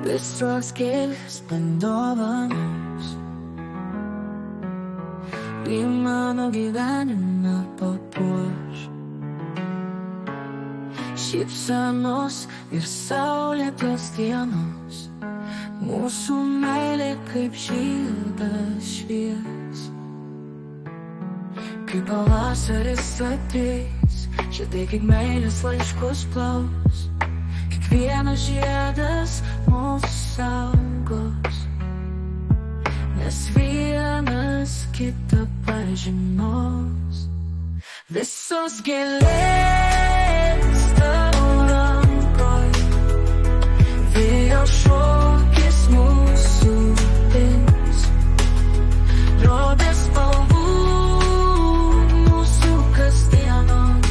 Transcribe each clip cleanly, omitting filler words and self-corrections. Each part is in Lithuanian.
Visos gėlės dovanos į mano gyvenimą papuoš. Šypsenos ir saulėtos dienos, mūsų meilė kaip žiedas švies. Kai pavasaris ateis, žiedai kaip meilės laiškus plaus. Kiekvienas žiedas mūsų saugos, nes vienas kitą pažinos. Visos gėlės tavo rankoj, vėjo šokis mūsų dings, drobės spalvų mūsų kasdienos,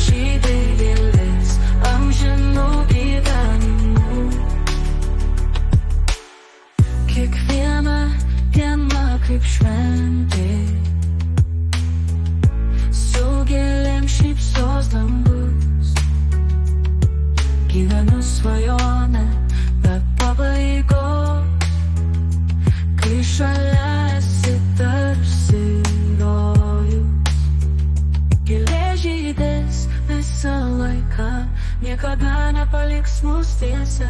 žydi gėlės amžinų gyvenimų. Kiekviena diena kaip šventė, su gėlėm šypsos dangus. Gyvenu svajonę be pabaigos, kai šalia esi tarsi rojus. Gėlė žydės visą laiką, niekada nepaliks mus tiesa.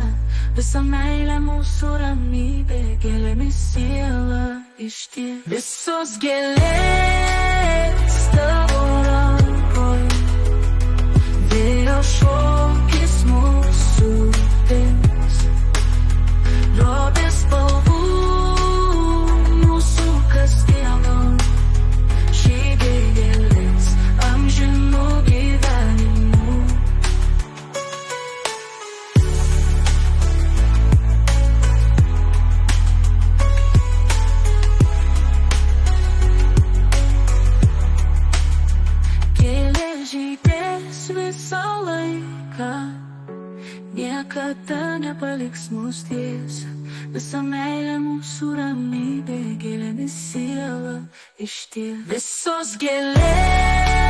Visa meilė mūsų ramybė, gėlėmis siela išties. Visos gėlės tavo rankoj, vėjo šokis mūsų dings, drobės spalvų mūsų kasdienos, žydi gėlės amžinų gyvenimų. Žydės visą laiką, niekada nepaliks mus tiesa. Visa meilė mūsų ramybė, gėlėmis siela išties. Visos gėlės